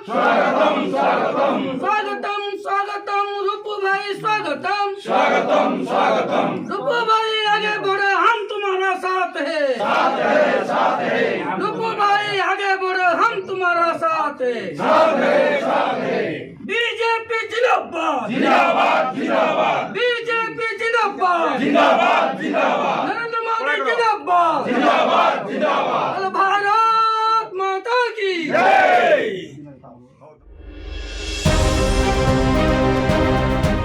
स्वागतम स्वागतम रूपू भाई स्वागतम स्वागतम स्वागतम रूपू भाई आगे बढ़ो हम तुम्हारा साथ है रूपू भाई आगे बढ़ो हम तुम्हारा साथ है बीजेपी जिंदाबाद जिंदाबाद जिंदाबाद बीजेपी जिंदाबाद जिंदाबाद जिंदाबाद नरेंद्र मोदी जिंदाबाद जिंदाबाद जिंदाबाद भारत माता की जय।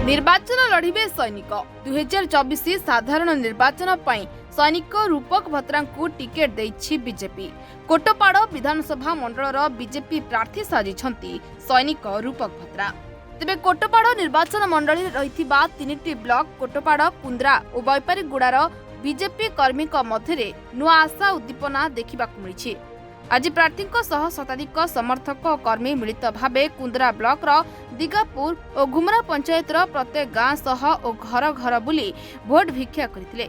निर्वाचन लड़िबे सैनिक 2024 साधारण निर्वाचन पई सैनिक रूपक भत्रा को टिकेट देछि बीजेपी। कोटपाड़ विधानसभा मंडलर बीजेपी प्रार्थी साजिछंती सैनिक रूपक भत्रा। तेबे कोटपाड़ निर्वाचन मंडली रहिथिबा 3टी ब्लॉक कोटपाड़ कुंद्रा और बैपारीगुड़ार बीजेपी कर्मी मध्य नुआ आशा उद्दीपना देखा मिली। आज प्रार्थी शताधिक समर्थक और कर्मी मिलित भावे कुंद्रा ब्लॉक दिगापुर और घुमरा पंचायत प्रत्येक गाँ सह और घर घर बुली भोट भिक्षा करथिले।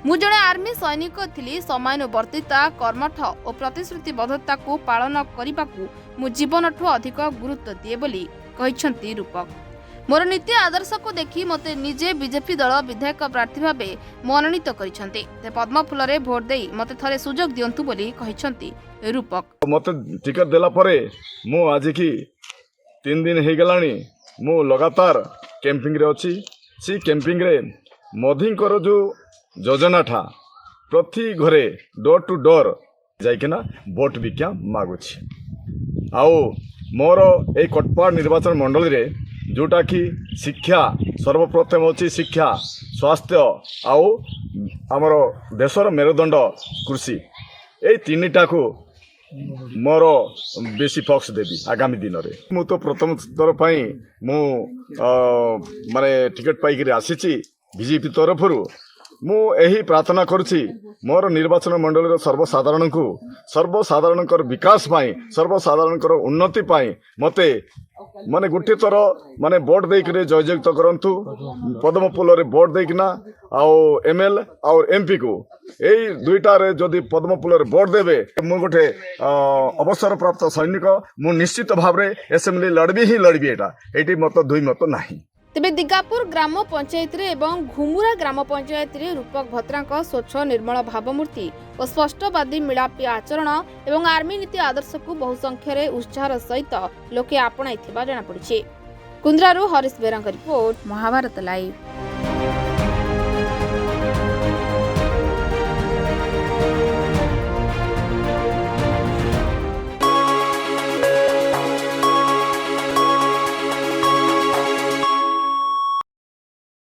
मु जणे आर्मी सैनिक थिली समयानुवर्तिता कर्मठ और प्रतिश्रुतिबद्धता को पालन करने को मु जीवनठू अधिक गुरुत्व दिए बोली कहिसंती रूपक। मोर नीति आदर्श को देखि मते निजे बीजेपी दल विधायक प्रार्थी भावे मनोनीत करिसंती। ते पद्मफूल रे भोट देई मते थरे सुजोग दियंतु बोली कहिसंती रूपक। मते टिकट देला परे मु आज की 3 दिन हे गलानी मु लगातार कैंपिंग रे अछि। सी कैंपिंग रे मोदींकर जो योजना था प्रति घरे डोर टू डोर जाइकिना वोट भिक्षा मागुछि। आओ मोर ए कोटपाड़ निर्वाचन मंडल रे जोटा कि शिक्षा सर्वप्रथम अच्छी शिक्षा स्वास्थ्य आउ आमर देशर मेरुदंड कृषि ए 3टा को मोर बेसी फोकस देवी आगामी दिन में। मु तो प्रथम थर पाई मु माने टिकट पाई आसी बीजेपी तरफ मु यही प्रार्थना करुछि मोर निर्वाचन मंडल सर्वसाधारण विकास पाई सर्वसाधारण उन्नति पाई मते माने गोटे थर माने वोट देकर जययुक्त करंतु पद्मफूल रे वोट देकिना आउ एमएल और एमपी को यही 2टा रे जदि पद्मफूल रे वोट देबे मु गोटे अवसर प्राप्त सैनिक मु निश्चित भाव रे असेंबली लड़बी एटा एटी मत दुई मत नाही। तेबे दिगापुर ग्राम पंचायत रे एवं घुमुरा ग्राम पंचायत रे रूपक भत्रा स्वच्छ निर्मल भावमूर्ति और स्पष्टवादी मिलापी आचरण एवं आर्मी नीति आदर्श को बहु संख्यार उत्साह सहित लोके आपणाई जना पड़ी। कुंद्रारू हरीश बेरांक रिपोर्ट, महाभारत लाइव।